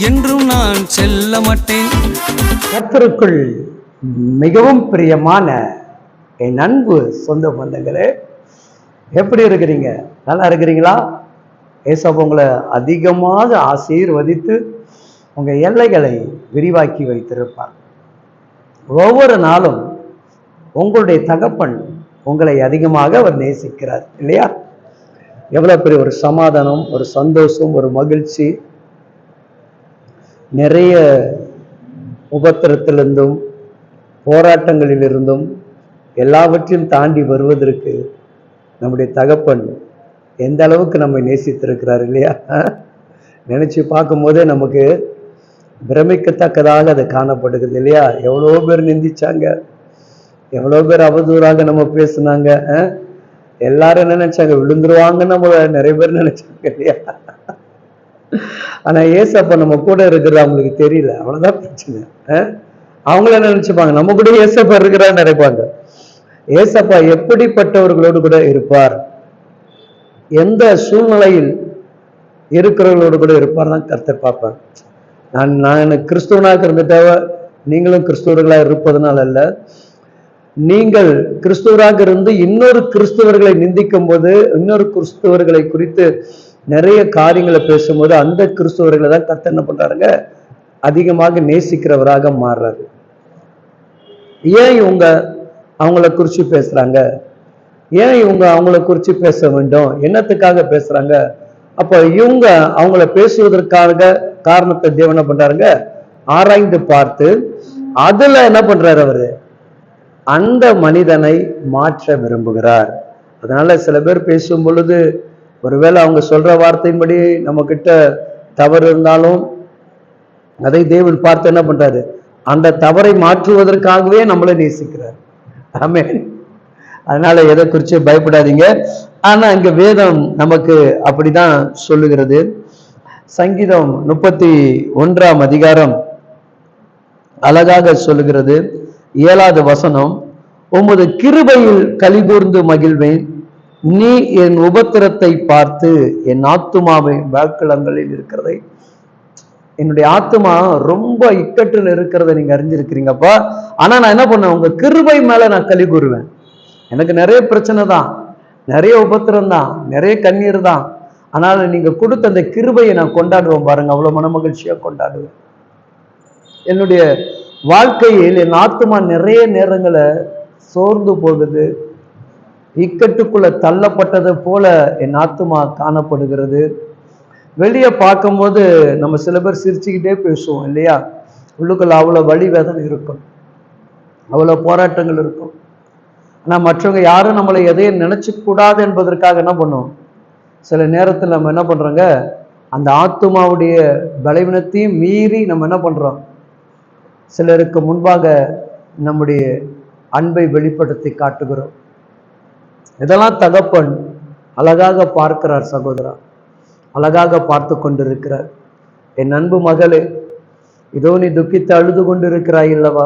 என்றும் நான் செல்ல மாட்டேன். கர்த்தருக்குள் மிகவும் பிரியமான என் அன்பு சொந்த பந்தங்களே, எப்படி இருக்கிறீங்க? நல்லா இருக்கிறீங்களா? ஏசப்பா உங்களை அதிகமாக ஆசீர்வதித்து உங்க எல்லைகளை விரிவாக்கி வைத்திருப்பார். ஒவ்வொரு நாளும் உங்களுடைய தகப்பன் உங்களை அதிகமாக அவர் நேசிக்கிறார் இல்லையா? எவ்வளவு பெரிய ஒரு சமாதானம், ஒரு சந்தோஷம், ஒரு மகிழ்ச்சி. நிறைய உபத்திரத்திலிருந்தும் போராட்டங்களிலிருந்தும் எல்லாவற்றையும் தாண்டி வருவதற்கு நம்முடைய தகப்பன் எந்த அளவுக்கு நம்மை நேசித்திருக்கிறார் இல்லையா? நினைச்சு பார்க்கும் போதே நமக்கு பிரமிக்கத்தக்கதாக அது காணப்படுகிறது இல்லையா? எவ்வளோ பேர் நிந்திச்சாங்க, எவ்வளோ பேர் அவதூறாக நம்ம பேசுனாங்க. எல்லாரும் நினைச்சாங்க விழுந்துருவாங்கன்னு நம்ம நிறைய பேர் நினைச்சாங்க இல்லையா? ஆனா ஏசப்பா நம்ம கூட இருக்கிறது அவங்களுக்கு தெரியல, அவ்வளவுதான் பிரச்சனை. அவங்கள நினைச்சுப்பாங்க நம்ம கூட ஏசப்பா இருக்கிறான்னு நினைப்பாங்க. ஏசப்பா எப்படிப்பட்டவர்களோடு கூட இருப்பார், எந்த சூழ்நிலையில் இருக்கிறவர்களோடு கூட இருப்பார் தான் கர்த்தர் பார்ப்பார். நான் கிறிஸ்துவனாக இருந்துட்டாவ நீங்களும் கிறிஸ்துவர்களாக இருப்பதனால அல்ல, நீங்கள் கிறிஸ்துவராக இருந்து இன்னொரு கிறிஸ்துவர்களை நிந்திக்கும் போது, இன்னொரு கிறிஸ்துவர்களை குறித்து நிறைய காரியங்களை பேசும்போது அந்த கிறிஸ்துவர்களை தான் கர்த்தர் என்ன பண்றாருங்க, அதிகமாக நேசிக்கிறவராக மாறுறாரு. ஏன் இவங்க அவங்கள குறிச்சு பேசுறாங்க, ஏன் இவங்க அவங்கள குறிச்சு பேச வேண்டும், என்னத்துக்காக பேசுறாங்க? அப்ப இவங்க அவங்கள பேசுவதற்காக காரணத்தை தேவன் என்ன பண்றாருங்க, ஆராய்ந்து பார்த்து அதுல என்ன பண்றாரு, அவரு அந்த மனிதனை மாற்ற விரும்புகிறார். அதனால சில பேர் பேசும் பொழுது ஒருவேளை அவங்க சொல்ற வார்த்தையின்படி நம்ம கிட்ட தவறு இருந்தாலும் அதை தேவன் பார்த்து என்ன பண்றாரு, அந்த தவறை மாற்றுவதற்காகவே நம்மளை நேசிக்கிறார். ஆமென். அதனால எதை குறித்து பயப்படாதீங்க. ஆனா இங்க வேதம் நமக்கு அப்படிதான் சொல்லுகிறது. சங்கீதம் 31ஆம் அதிகாரம் அழகாக சொல்லுகிறது. 7வது வசனம், உமது கிருபையில் கலிகூர்ந்து மகிழ்வேன், நீ என் உபத்திரத்தை பார்த்து என் ஆத்துமாவை வாக்களங்களில் இருக்கிறதை. என்னுடைய ஆத்துமா ரொம்ப இக்கட்டில் இருக்கிறத நீங்க அறிஞ்சிருக்கிறீங்கப்பா. ஆனா நான் என்ன பண்ணேன், உங்க கிருபை மேல நான் களி கூறுவேன். எனக்கு நிறைய பிரச்சனை தான், நிறைய உபத்திரம் தான், நிறைய கண்ணீர் தான். ஆனால் நீங்க கொடுத்த அந்த கிருபையை நான் கொண்டாடுவேன் பாருங்க, அவ்வளவு மனமகிழ்ச்சியா கொண்டாடுவேன். என்னுடைய வாழ்க்கையில் என் ஆத்துமா நிறைய நேரங்களை சோர்ந்து போகுது, இக்கட்டுக்குள்ள தள்ளப்பட்டது போல என் ஆத்துமா காணப்படுகிறது. வெளியே பார்க்கும்போது நம்ம சில பேர் சிரிச்சுக்கிட்டே பேசுவோம் இல்லையா? உள்ளுக்குள்ள அவ்வளோ வலி வேதனை இருக்கும், அவ்வளோ போராட்டங்கள் இருக்கும். ஆனால் மற்றவங்க யாரும் நம்மளை எதையும் நினைச்சு கூடாது என்பதற்காக என்ன பண்ணுவோம், சில நேரத்தில் நம்ம என்ன பண்றோங்க, அந்த ஆத்துமாவுடைய பலவீனத்தையும் மீறி நம்ம என்ன பண்றோம், சிலருக்கு முன்பாக நம்முடைய அன்பை வெளிப்படுத்தி காட்டுகிறோம். இதெல்லாம் தகப்பன் அழகாக பார்க்கிறார் சகோதரா, அழகாக பார்த்து கொண்டிருக்கிறார். என் அன்பு மகளே, இதோ நீ துக்கித்து அழுது கொண்டு இருக்கிறாய் இல்லவா?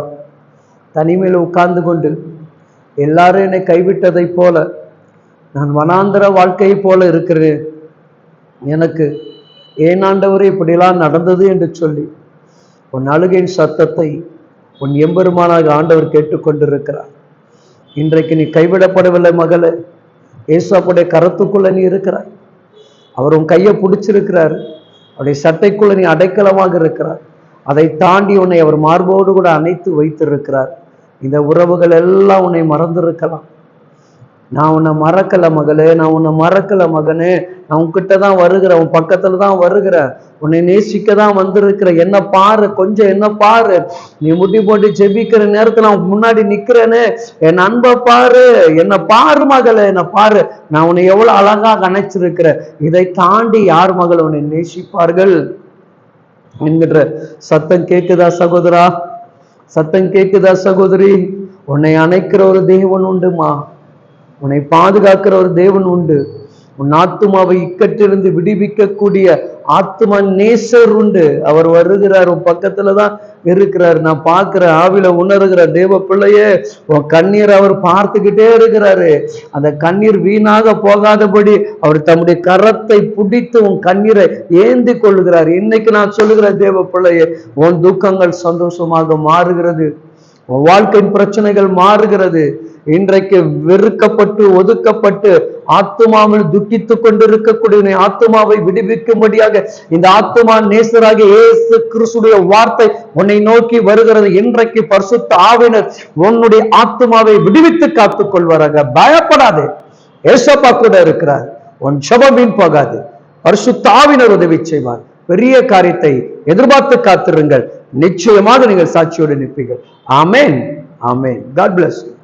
தனிமையில் உட்கார்ந்து கொண்டு எல்லாரும் என்னை கைவிட்டதை போல, நான் வனாந்தர வாழ்க்கையை போல இருக்கிறேன், எனக்கு ஏன் ஆண்டவரே இப்படிலாம் நடந்தது என்று சொல்லி உன் அழுகையின் சத்தத்தை உன் எம்பெருமானாக ஆண்டவர் கேட்டுக்கொண்டிருக்கிறார். இன்றைக்கு நீ கைவிடப்படவில்லை மகளே, ஏசப்பாவுடைய கரத்துக்குள்ள நீ இருக்கிறாய். அவர் உன் கையை பிடிச்சிருக்கிறார், அவருடைய சட்டைக்குள்ள நீ அடைக்கலமாக இருக்கிறார். அதை தாண்டி உன்னை அவர் மார்போடு கூட அணைத்து வைத்திருக்கிறார். இந்த உறவுகள் எல்லாம் உன்னை மறந்திருக்கலாம். நான் உன்னை மறக்கல மகளே, நான் உன்னை மறக்கல மகனே, நான் உன்கிட்ட தான் வருகிறேன், உன் பக்கத்துல தான் வருகிறேன், உன்னை நேசிக்க தான் வந்திருக்கிறேன். என்ன பாரு, கொஞ்சம் என்ன பாரு, நீ முட்டி போட்டு ஜெபிக்கிற நேரத்துல நான் முன்னாடி நிக்கிறேன்னு என் அன்பை பாரு, என்ன பாரு மகளே, என்ன பாரு, நான் உன்னை எவ்வளவு அழகாக அணைச்சிருக்கிறேன். இதை தாண்டி யார் மகள் உன்னை நேசிப்பார்கள் என்கிற சத்தம் கேட்குதா சகோதரா? சத்தம் கேட்குதா சகோதரி? உன்னை அணைக்கிற ஒரு தேவன் உண்டுமா, உன்னை பாதுகாக்கிற ஒரு தேவன் உண்டு. உன் ஆத்துமாவை இக்கட்டிலிருந்து விடுவிக்கக்கூடிய ஆத்தும நேசர் உண்டு. அவர் வருகிறார், உன் பக்கத்துலதான் இருக்கிறார். நான் பார்க்கிறேன், ஆவில உணர்கிற தேவ பிள்ளையே, உன் கண்ணீர் அவர் பார்த்துக்கிட்டே இருக்கிறாரு. அந்த கண்ணீர் வீணாக போகாதபடி அவர் தம்முடைய கரத்தை பிடித்து உன் கண்ணீரை ஏந்தி கொள்ளுகிறார். இன்னைக்கு நான் சொல்லுகிற தேவ பிள்ளையே, உன் துக்கங்கள் சந்தோஷமாக மாறுகிறது, உன் வாழ்க்கையின் பிரச்சனைகள் மாறுகிறது. இன்றைக்கு வெறுக்கப்பட்டு ஒதுக்கப்பட்டு ஆத்துமாவில் துக்கித்துக் கொண்டிருக்கக்கூடிய ஆத்துமாவை விடுவிக்கும்படியாக இந்த ஆத்துமா நேசராக இயேசு கிறிஸ்துடைய வார்த்தை உன்னை நோக்கி வருகிறது. இன்றைக்கு பரிசுத்த ஆவினர் உன்னுடைய ஆத்துமாவை விடுவித்து காத்துக் கொள்வாராக. பயப்படாதே, ஏசப்பா கூட இருக்கிறார். உன் ஜெபம் வீண் போகாது. பரிசுத்த ஆவினர் உதவி செய்வார். பெரிய காரியத்தை எதிர்பார்த்து காத்திருங்கள். நிச்சயமாக நீங்கள் சாட்சியோடு நிற்பீர்கள். ஆமென், ஆமென். God bless you.